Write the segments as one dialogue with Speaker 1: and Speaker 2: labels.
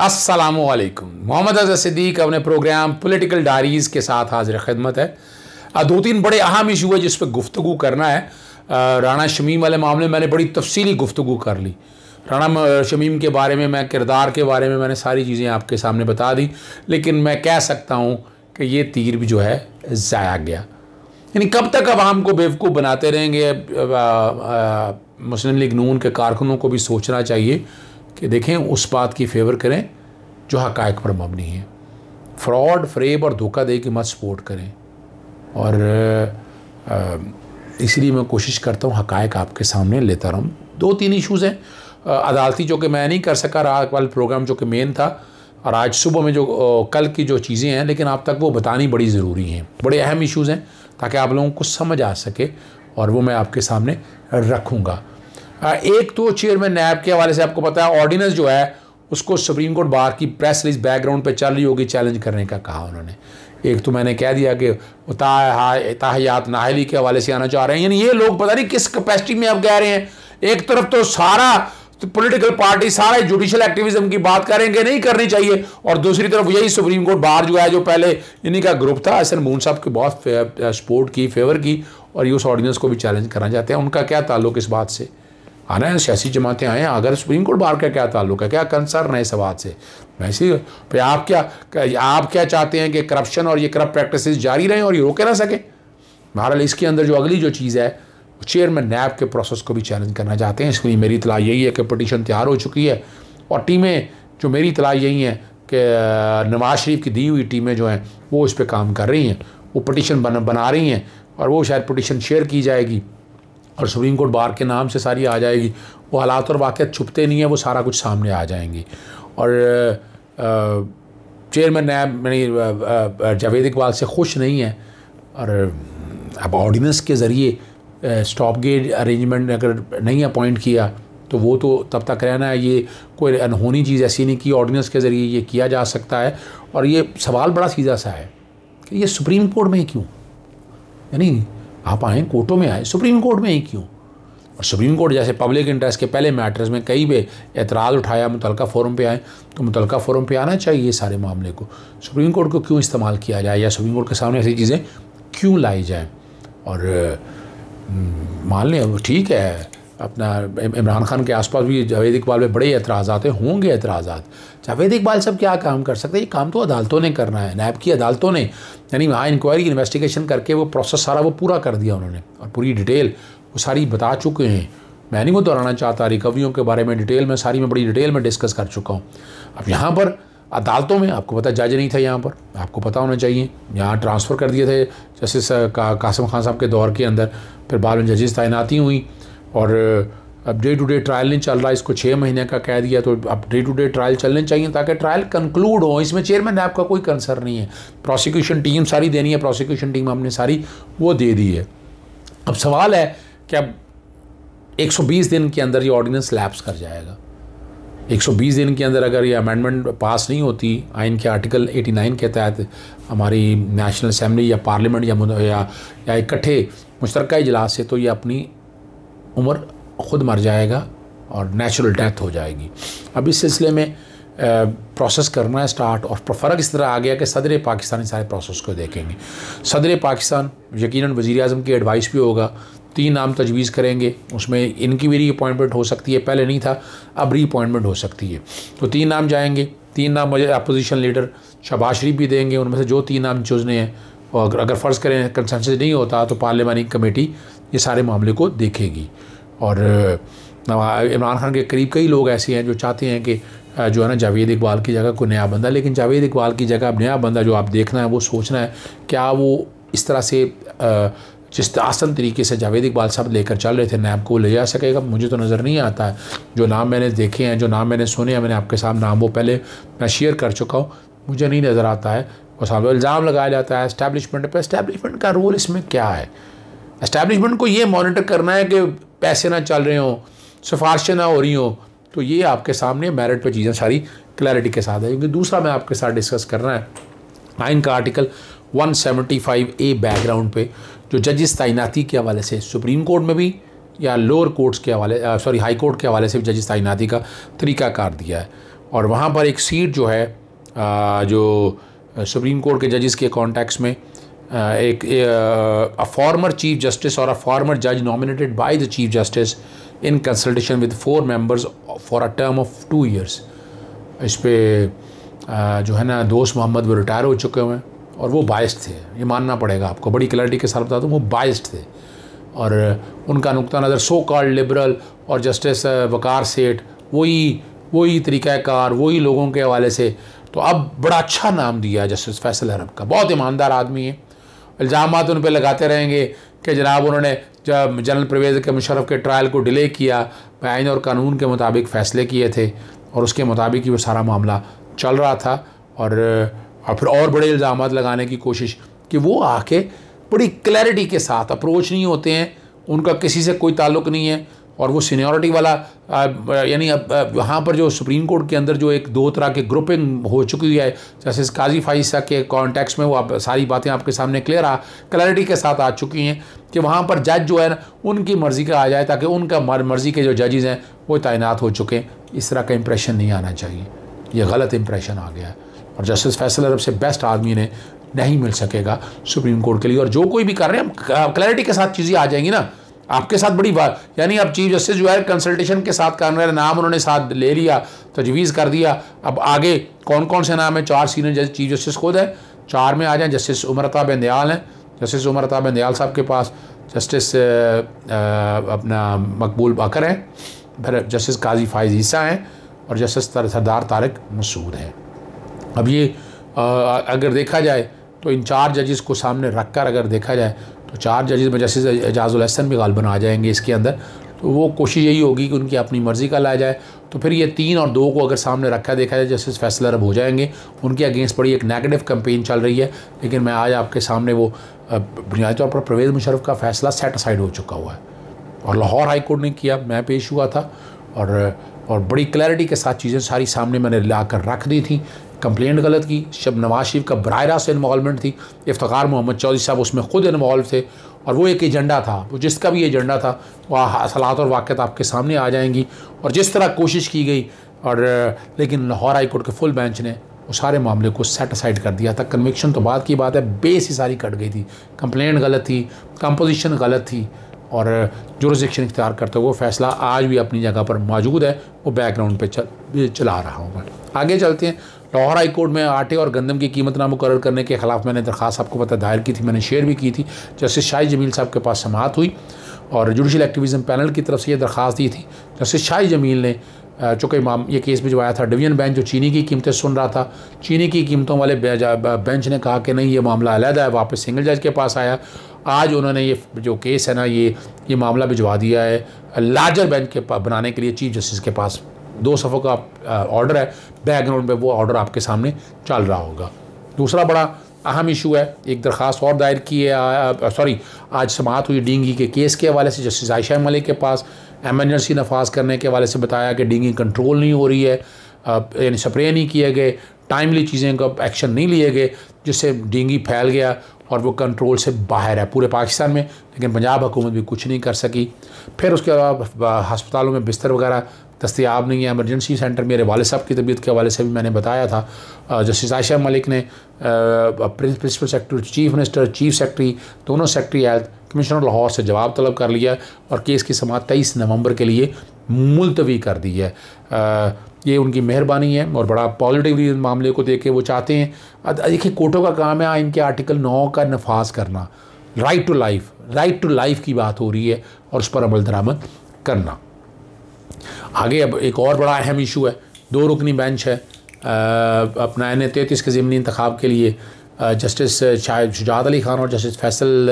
Speaker 1: अस्सलामुअलैकुम। मोहम्मद अज़हर सिद्दीक अपने programme political diaries के साथ हाजिर खिदमत है। दो तीन बड़े अहम इशू है जिस पर गुफ्तगू करना है। राना शमीम वाले मामले में मैंने बड़ी तफसीली गुफ्तगू कर ली। राना शमीम के बारे में, मैं किरदार के बारे में मैंने सारी चीज़ें आपके सामने बता दी, लेकिन मैं कह सकता हूँ कि ये तीर भी जो है ज़ाया गया। यानी कब तक अवाम को बेवकूफ़ बनाते रहेंगे। मुस्लिम लीग नून के कारकुनों को भी सोचना चाहिए कि देखें, उस बात की फेवर करें जो हक़ाइक़ पर मबनी है। फ्रॉड, फ्रेब और धोखा दे के मत सपोर्ट करें। और इसलिए मैं कोशिश करता हूँ हक़ाइक़ आपके सामने लेता रहूँ। दो तीन इशूज़ हैं अदालती जो कि मैं नहीं कर सका रात वाला प्रोग्राम जो कि मेन था, और आज सुबह में जो कल की जो चीज़ें हैं, लेकिन आप तक वो बतानी बड़ी ज़रूरी हैं। बड़े अहम इशूज़ हैं ताकि आप लोगों को समझ आ सके, और वो मैं आपके सामने रखूँगा। एक तो चेयरमैन नैब के हवाले से आपको पता है, ऑर्डिनेंस जो है उसको सुप्रीम कोर्ट बार की प्रेस रिलीज बैकग्राउंड पे चल रही होगी, चैलेंज करने का कहा उन्होंने। एक तो मैंने कह दिया कि ताहियात नाहली के हवाले से आना चाह रहे हैं। यानी ये लोग पता नहीं किस कैपेसिटी में आप कह रहे हैं। एक तरफ तो सारा पॉलिटिकल पार्टी सारा जुडिशल एक्टिविज्म की बात करेंगे, नहीं करनी चाहिए, और दूसरी तरफ यही सुप्रीम कोर्ट बार जो है, जो पहले इन्हीं का ग्रुप था, हसन मून साहब की बहुत सपोर्ट की, फेवर की, और ये उस ऑर्डिनेंस को भी चैलेंज करना चाहते हैं। उनका क्या ताल्लुक इस बात से? आना है, सियासी जमातें आए हैं, अगर सुप्रीम कोर्ट बार का क्या ताल्लुक है, क्या कंसर्न है इस बात से? वैसे फिर आप क्या चाहते हैं कि करप्शन और ये करप्ट प्रैक्टिसेस जारी रहें और ये रोके ना सके? बहरहाल इसके अंदर जो अगली जो चीज़ है, चेयरमैन नैब के प्रोसेस को भी चैलेंज करना चाहते हैं। इसलिए मेरी इतला यही है कि पटिशन तैयार हो चुकी है, और टीमें जो मेरी इतला यही है कि नवाज शरीफ की दी हुई टीमें जो हैं वो इस पर काम कर रही हैं, वो पटिशन बना रही हैं, और वो शायद पटिशन शेयर की जाएगी और सुप्रीम कोर्ट बार के नाम से सारी आ जाएगी। वो हालात और वाक़यात छुपते नहीं हैं, वो सारा कुछ सामने आ जाएंगी। और चेयरमैन नैब जावेद इकबाल से खुश नहीं है, और अब ऑर्डिनेंस के ज़रिए स्टॉप गेट अरेंजमेंट अगर नहीं अपॉइंट किया तो वो तो तब तक रहना है। ये कोई अनहोनी चीज़ ऐसी नहीं कि ऑर्डिनेंस के ज़रिए ये किया जा सकता है। और ये सवाल बड़ा सीधा सा है कि ये सुप्रीम कोर्ट में ही क्यों? यानी आप आएँ, कोर्टों में आए, सुप्रीम कोर्ट में ही क्यों? और सुप्रीम कोर्ट जैसे पब्लिक इंटरेस्ट के पहले मैटर्स में कई पे एतराज़ उठाया, मुतलका फोरम पे आए, तो मुतलका फोरम पे आना चाहिए सारे मामले को। सुप्रीम कोर्ट को क्यों इस्तेमाल किया जाए, या सुप्रीम कोर्ट के सामने ऐसी चीज़ें क्यों लाई जाएँ? और मान लें ठीक है, अपना इमरान खान के आसपास भी जावेद इकबाल पे बड़े एतराज़ात होंगे। एतराज़ात जावेद इकबाल सब क्या काम कर सकते हैं? ये काम तो अदालतों ने करना है, नैब की अदालतों ने। यानी वहाँ इंक्वायरी इन्वेस्टिगेशन करके वो प्रोसेस सारा वो पूरा कर दिया उन्होंने, और पूरी डिटेल वो सारी बता चुके हैं। मैं नहीं वो दोहराना चाहता, रिकवरियों के बारे में डिटेल में सारी मैं बड़ी डिटेल में डिस्कस कर चुका हूँ। अब यहाँ पर अदालतों में आपको पता, जज नहीं था यहाँ पर, आपको पता होना चाहिए। यहाँ ट्रांसफ़र कर दिए थे जस्टिस कासिम खान साहब के दौर के अंदर, फिर बाद में जजेस तैनाती हुई, और अब डे टू डे ट्रायल नहीं चल रहा, इसको 6 महीने का कह दिया। तो अब डे टू डे ट्रायल चलने चाहिए ताकि ट्रायल कंक्लूड हो। इसमें चेयरमैन नैब का कोई कंसर्न नहीं है। प्रोसिक्यूशन टीम सारी देनी है, प्रोसिक्यूशन टीम हमने सारी वो दे दी है। अब सवाल है कि अब 120 दिन के अंदर ये ऑर्डिनेंस लैप्स कर जाएगा। 120 दिन के अंदर अगर ये अमेंडमेंट पास नहीं होती आइन के आर्टिकल 89 के तहत, हमारी नेशनल असम्बली या पार्लियामेंट या इकट्ठे मुश्तरका इजलास से, तो ये अपनी उम्र ख़ुद मर जाएगा और नेचुरल डेथ हो जाएगी। अब इस सिलसिले में प्रोसेस करना है स्टार्ट, और फ़र्क इस तरह आ गया कि सदर पाकिस्तान सारे प्रोसेस को देखेंगे। सदर पाकिस्तान यकीनन वज़ीर आज़म की एडवाइस भी होगा, 3 नाम तजवीज़ करेंगे, उसमें इनकी भी री अपॉइंटमेंट हो सकती है, पहले नहीं था, अब री अपॉइंटमेंट हो सकती है। तो 3 नाम जाएंगे, 3 नाम अपोजिशन लीडर शहबाज शरीफ भी देंगे। उनमें से जो 3 नाम चुनने हैं, और अगर फ़र्ज़ करें कंसेंसस नहीं होता तो पार्लियामानी कमेटी ये सारे मामले को देखेगी। और इमरान खान के करीब कई लोग ऐसे हैं जो चाहते हैं कि जो है ना, जावेद इकबाल की जगह कोई नया बंदा, लेकिन जावेद इकबाल की जगह अब नया बंदा जो आप देखना है वो सोचना है, क्या वो इस तरह से जिस आसान तरीके से जावेद इकबाल साहब लेकर चल रहे थे नैब को ले जा सकेगा? मुझे तो नज़र नहीं आता है। जो नाम मैंने देखे हैं, जो नाम मैंने सुने हैं, मैंने आपके सामने नाम वो पहले मैं शेयर कर चुका हूँ, मुझे नहीं नज़र आता है। और सामने इल्ज़ाम लगाया जाता है एस्टैब्लिशमेंट पर। एस्टैब्लिशमेंट का रोल इसमें क्या है? एस्टैब्लिशमेंट को ये मॉनिटर करना है कि पैसे ना चल रहे हों, सिफारिशें ना हो रही हों। तो ये आपके सामने मेरिट पे चीज़ें सारी क्लैरिटी के साथ है। क्योंकि दूसरा मैं आपके साथ डिस्कस करना है आइन का आर्टिकल 175A बैकग्राउंड पे, जो जजेस तैनाती के हवाले से सुप्रीम कोर्ट में भी या लोअर कोर्ट्स के हवाले हाई कोर्ट के हवाले से जजिस तैनाती का तरीक़ाकार दिया है। और वहाँ पर एक सीट जो है जो सुप्रीम कोर्ट के जजेस के कॉन्टेक्स्ट में एक फॉर्मर चीफ जस्टिस और अ फॉर्मर जज nominated by the chief justice in consultation with 4 members for a term of 2 years। इस पर जो है ना दोस्त मोहम्मद वो रिटायर हो चुके हुए हैं और वो बाइस्ड थे, ये मानना पड़ेगा आपको, बड़ी क्लैरिटी के साथ बता दूँ, वो बाइस्ड थे और उनका नुक्ता नज़र सो कॉल्ड लिबरल और जस्टिस वकार सेठ वही तरीक़ाकार वही लोगों के हवाले से। तो अब बड़ा अच्छा नाम दिया है जस्टिस फैसल अरब का, बहुत ईमानदार आदमी है। इल्ज़ामात उन पर लगाते रहेंगे कि जनाब उन्होंने जब जनरल परवेज़ के मुशर्रफ के ट्रायल को डिले किया, आइन और कानून के मुताबिक फ़ैसले किए थे और उसके मुताबिक ही वो सारा मामला चल रहा था। और फिर और बड़े इल्ज़ामात लगाने की कोशिश कि वो आके बड़ी क्लैरिटी के साथ अप्रोच नहीं होते हैं, उनका किसी से कोई ताल्लुक़ नहीं है और वो सीनियरिटी वाला यानी अब वहाँ पर जो सुप्रीम कोर्ट के अंदर जो एक 2 तरह के ग्रुपिंग हो चुकी है, जैसे काजी फाइसा के कॉन्टेक्स्ट में वो आप सारी बातें आपके सामने क्लैरिटी के साथ आ चुकी हैं कि वहाँ पर जज जो है ना उनकी मर्ज़ी का आ जाए ताकि उनका मर्ज़ी के जो जजेज़ हैं वो तैनात हो चुके हैं। इस तरह का इंप्रेशन नहीं आना चाहिए, ये गलत इंप्रेशन आ गया और जस्टिस फैसल अरब से बेस्ट आदमी ने नहीं मिल सकेगा सुप्रीम कोर्ट के लिए। और जो कोई भी कर रहे हैं क्लैरिटी के साथ चीज़ें आ जाएंगी ना आपके साथ बड़ी बात, यानी अब चीफ जस्टिस जो है कंसल्टेशन के साथ कर रहे हैं, नाम उन्होंने साथ ले लिया, तजवीज़ कर दिया। अब आगे कौन कौन से नाम है, 4 सीनियर जज चीफ जस्टिस खुद है, 4 में आ जाएँ। जस्टिस उमर अता बंदयाल हैं, जस्टिस उमर अता बंदयाल साहब के पास जस्टिस अपना मकबूल बाकर हैं, फिर जस्टिस काजी फाइज ईसा हैं और जस्टिस सरदार तारिक मसूद हैं। अब ये अगर देखा जाए तो इन 4 जजेस को सामने रख कर अगर देखा जाए तो 4 जजेस में जस्टिस एजाजुल हसन भी गालिबन आ जाएंगे इसके अंदर। तो वो कोशिश यही होगी कि उनकी अपनी मर्ज़ी का लाया जाए। तो फिर ये 3 और 2 को अगर सामने रखा देखा जाए जस्टिस फैसल अरब हो जाएंगे। उनके अगेंस्ट बड़ी एक नेगेटिव कैंपेन चल रही है, लेकिन मैं आज आपके सामने वो बुनियादी तौर पर परवेज़ मुशर्रफ का फ़ैसला सेट असाइड हो चुका हुआ है और लाहौर हाई कोर्ट ने किया, मैं पेश हुआ था और बड़ी क्लैरिटी के साथ चीज़ें सारी सामने मैंने ला कर रख दी थी। कंप्लेंट गलत की, शब नवाज शरीफ का बराह रास्त इन्वॉल्वमेंट थी, इफ्तिखार मोहम्मद चौधरी साहब उसमें ख़ुद इन्वॉल्व थे और वो एक एजेंडा था, वो जिसका भी एजेंडा था वह हालात और वाक़यात आपके सामने आ जाएंगी। और जिस तरह कोशिश की गई और लेकिन लाहौर हाई कोर्ट के फुल बेंच ने वो सारे मामले को सेट असाइड कर दिया था। कन्विक्शन तो बाद की बात है, बेस ही सारी कट गई थी, कंप्लेंट गलत थी, कंपोजिशन गलत थी और जुरिसडिक्शन इख्तियार करते हुए वो फ़ैसला आज भी अपनी जगह पर मौजूद है, वो बैकग्राउंड पे चला रहा हूँ मैं। आगे चलते हैं। लाहौर हाई कोर्ट में आटे और गंदम की कीमत ना मुकर्रर करने के ख़िलाफ़ मैंने दरख्वास्त आपको पता दायर की थी, मैंने शेयर भी की थी। जस्टिस शाहिद जमील साहब के पास समाअत हुई और जुडिशल एक्टिविज़म पैनल की तरफ से ये दरख्वास्त दी थी। जस्टिस शाहिद जमील ने चूँकि ये केस भिजवाया था, डिवीज़न बेंच जो चीनी की कीमतें सुन रहा था, चीनी की कीमतों वाले बेंच ने कहा कि नहीं ये मामला अलहदा है, वापस सिंगल जज के पास आया। आज उन्होंने ये जो केस है ना ये मामला भिजवा दिया है लार्जर बेंच के बनाने के लिए चीफ जस्टिस के पास। 2 सफ़ों का ऑर्डर है, बैकग्राउंड पे वो ऑर्डर आपके सामने चल रहा होगा। दूसरा बड़ा अहम इशू है, एक दरख्वास्त और दायर की है, आज समाअत हुई डींगी के केस के हवाले से। जस्टिस आयशा मलिक के पास एमरजेंसी नफाज करने के हवाले से बताया कि डींगी कंट्रोल नहीं हो रही है, यानी स्प्रे नहीं किए गए, टाइमली चीज़ें का एक्शन नहीं लिए गए, जिससे डेंगू फैल गया और वो कंट्रोल से बाहर है पूरे पाकिस्तान में। लेकिन पंजाब हुकूमत भी कुछ नहीं कर सकी। फिर उसके अलावा हस्पतालों में बिस्तर वगैरह दस्तयाब नहीं है। एमरजेंसी सेंटर मेरे वाले साहब की तबीयत के हवाले से भी मैंने बताया था। जस्टिस आयशा मलिक ने principal secretary, chief minister, chief secretary, दोनों सेक्रेटरी हेल्थ, कमिश्नर लाहौर से जवाब तलब कर लिया और केस की समाअत 23 नवंबर के लिए मुलतवी कर दी है। ये उनकी मेहरबानी है और बड़ा पॉजिटिवली मामले को देख के वो चाहते हैं। देखिए कोर्टों का काम है इनके आर्टिकल 9 का नफाज करना, राइट टू लाइफ की बात हो रही है और उस पर अमल दरामद करना। आगे अब एक और बड़ा अहम इशू है, 2 रुकनी बेंच है अपना NA-33 के ज़िमनी इंतखाब के लिए। जस्टिस शुजात अली खान और जस्टिस फैसल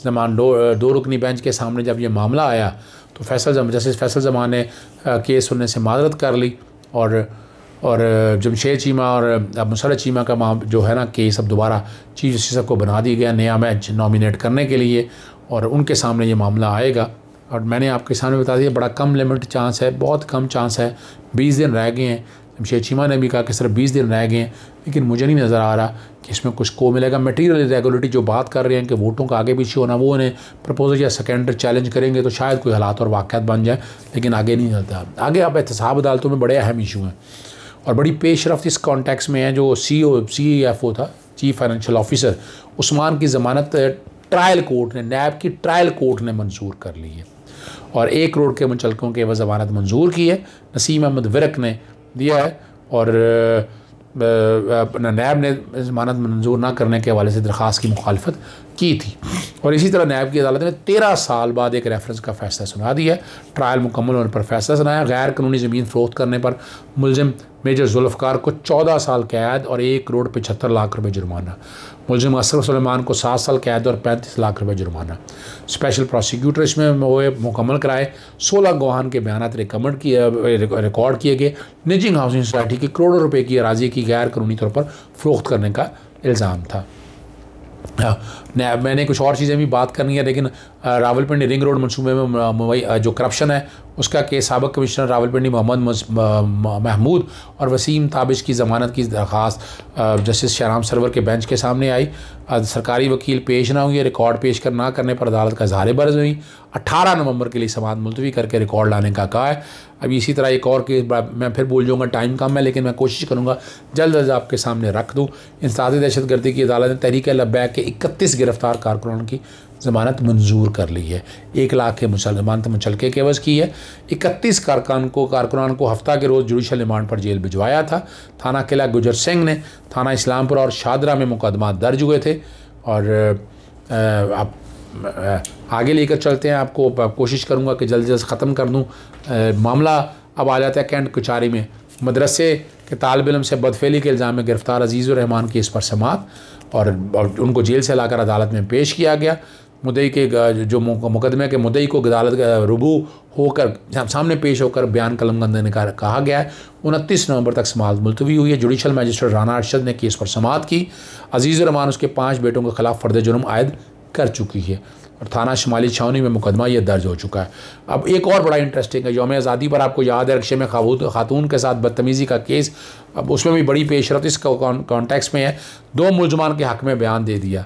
Speaker 1: जमान 2 रुकनी बेंच के सामने जब ये मामला आया तो जस्टिस फैसल जमान ने केस सुनने से माजरत कर ली और जमशेद चीमा और मुसर्रत चीमा का जो है ना केस अब दोबारा चीफ जस्टिस को बना दिया गया नया बेंच नॉमिनेट करने के लिए और उनके सामने ये मामला आएगा। और मैंने आपके सामने बता दिया बड़ा कम लिमिट चांस है, बहुत कम चांस है, 20 दिन रह गए हैं। जमशेद चीमा ने भी कहा कि सिर्फ 20 दिन रह गए हैं, लेकिन मुझे नहीं नज़र आ रहा कि इसमें कुछ को मिलेगा। मटीरियल इरेगुलरिटी जो बात कर रहे हैं कि वोटों का आगे पीछे होना, वो उन्हें प्रपोजल या सेकेंडरी चैलेंज करेंगे तो शायद कोई हालात और वाक़यात बन जाए, लेकिन आगे नहीं चलता। आगे अब एहतसाब अदालतों में बड़े अहम इशू हैं और बड़ी पेशरफ्त इस कॉन्टेक्स्ट में है जो CFO था, चीफ फाइनेंशियल ऑफिसर, उस्मान की ज़मानत ट्रायल कोर्ट ने, नैब की ट्रायल कोर्ट ने मंजूर कर ली है और 1 करोड़ के मुचलकों के एवज़ ज़मानत मंजूर की है। नसीम अहमद विरक ने दिया है और नैब ने ज़मानत मंजूर ना करने के हवाले से दरख्वास्त की मुखालफत की थी और इसी तरह नैब की अदालत ने 13 साल बाद एक रेफरेंस का फ़ैसला सुना दिया। ट्रायल मुकम्मल होने पर फैसला सुनाया। गैर कानूनी ज़मीन फ़रोख्त करने पर मुलजिम मेजर जुल्फ़कार को 14 साल कैद और 1 करोड़ 75 लाख रुपये जुर्माना। मुलजिम असगर सुलेमान को 7 साल कैद और 35 लाख रुपये जुर्माना। स्पेशल प्रोसिक्यूटर इसमें वो मुकम्मल कराए। 16 गवाहान के बयान रिकॉर्ड किए गए। निजी हाउसिंग सोसाइटी की करोड़ों रुपए की अराजी की गैर कानूनी तौर पर फ़रोख्त करने का इल्ज़ाम था। मैंने कुछ और चीज़ें भी बात करनी है, लेकिन रावलपिंडी रिंग रोड मनसूबे में जो करप्शन है उसका केस साबिक़ कमिश्नर रावलपिंडी मोहम्मद महमूद और वसीम ताबिश की ज़मानत की दरख्वास्त जस्टिस शहराम सरवर के बेंच के सामने आई। सरकारी वकील पेश ना हुई, रिकॉर्ड पेश ना करने पर अदालत का इज़हार बर्ज़ हुई। 18 नवंबर के लिए समाअत मुलतवी करके रिकॉर्ड लाने का कहा है। अभी इसी तरह एक और केस मैं फिर बोल जाऊँगा, टाइम कम है, लेकिन मैं कोशिश करूँगा जल्द अज आपके सामने रख दूँ। इंसदादी दहशतगर्दी की अदालत ने तहरीक लब्बैक के 31 गिरफ्तार कारकुनान की ज़मानत मंजूर कर ली है। 1 लाख के ज़मानत मुचलके के एवज़ की है। 31 कारकुनान को हफ्ता के रोज़ जुडिशल रिमांड पर जेल भिजवाया था। थाना किला गुजर सिंह ने थाना इस्लामपुर और शादरा में मुकदमा दर्ज हुए थे और आप आगे लेकर चलते हैं। आपको कोशिश करूँगा कि जल्द जल्द ख़त्म कर दूँ। मामला अब आ जाता है कैंट कुचारी में। मदरसे के तालिब इल्म से बदफेली के इल्ज़ाम में गिरफ़्तार अजीज़ुर रहमान केस पर समाअत और उनको जेल से लाकर अदालत में पेश किया गया। मुद्दई के जो मुकदमे के मुद्दई को अदालत रुबू होकर सामने पेश होकर बयान कलम देने का कहा गया है। 29 नवंबर तक समाअत मुलतवी हुई है। जुडिशल मजिस्ट्रेट राना अरशद ने केस पर समाअत की। अजीज़ुर रहमान उसके 5 बेटों के खिलाफ फ़र्द जुर्म आयद कर चुकी है और थाना शुमाली छावनी में मुकदमा ये दर्ज हो चुका है। अब एक और बड़ा इंटरेस्टिंग है, यौम आज़ादी पर आपको याद है रिक्शे में खातून के साथ बदतमीज़ी का केस, अब उसमें भी बड़ी पेशरफ्त इस कॉन्टेक्स्ट में है। 2 मुलजमान के हक़ में बयान दे दिया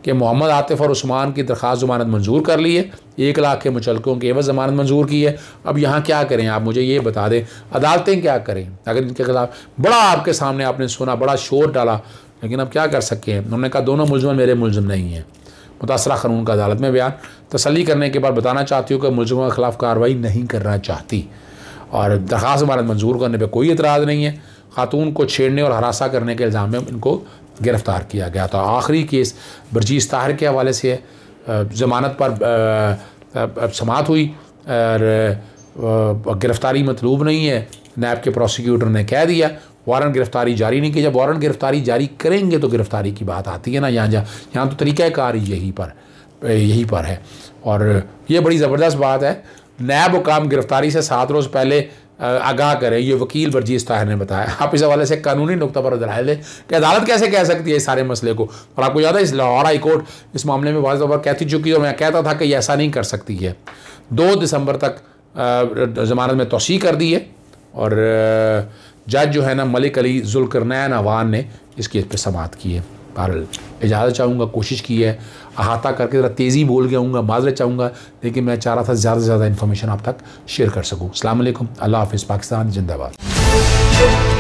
Speaker 1: कि मोहम्मद आतिफ़ और उस्मान की दरख्वास्त ज़मानत मंजूर कर ली है। 1 लाख के मुचलकों के एवज़ ज़मानत मंजूर की है। अब यहाँ क्या करें, आप मुझे ये बता दें, अदालतें क्या करें अगर इनके खिलाफ बड़ा आपके सामने आपने सुना, बड़ा शोर डाला, लेकिन अब क्या कर सकते हैं। उन्होंने कहा दोनों मुलजमान मेरे मुलजिम नहीं हैं। मुतासरा कानून का अदालत में बयान तसल्ली करने के बाद बताना चाहती हूँ कि मुलजिमों के खिलाफ कार्रवाई नहीं करना चाहती और दरख्वास्त ज़मानत मंजूर करने पर कोई एतराज़ नहीं है। खातून को छेड़ने और हरासा करने के इल्ज़ाम में इनको गिरफ़्तार किया गया था। आखिरी केस बर्जीस ताहिर के हवाले से है। ज़मानत पर समाअत हुई और गिरफ़्तारी मतलूब नहीं है। नैब के प्रोसिक्यूटर ने कह दिया वारंट गिरफ़्तारी जारी नहीं की। जब वारंट गिरफ़्तारी जारी करेंगे तो गिरफ़्तारी की बात आती है ना, यहाँ तो तरीक़ाकार यही पर है और ये बड़ी ज़बरदस्त बात है। नैब हुकाम गिरफ़्तारी से 7 रोज़ पहले आगाह करें, ये वकील बर्जीस ताहिर ने बताया। आप इस हवाले से कानूनी नुक्ता पर दलाइल दें कि अदालत कैसे कह सकती है इस सारे मसले को। और आपको याद है इस लाहौर हाई कोर्ट इस मामले में वाज़ तौर पर कहती चुकी है और मैं कहता था कि ये ऐसा नहीं कर सकती है। 2 दिसंबर तक ज़मानत में तोसी कर दी है और जज जो है ना मलिक अली जुल्करनैन अवान ने इस केस पर समाअत की है। बहरहाल इजाज़त चाहूँगा, कोशिश की है, अहाता करके ज़रा तेज़ी बोल गया हूँ, माज़रत चाहूँगा, लेकिन मैं चाह रहा था ज़्यादा से ज़्यादा इन्फॉर्मेशन आप तक शेयर कर सकूँ। अस्सलाम वालेकुम, अल्लाह हाफ़िज़, पाकिस्तान जिंदाबाद।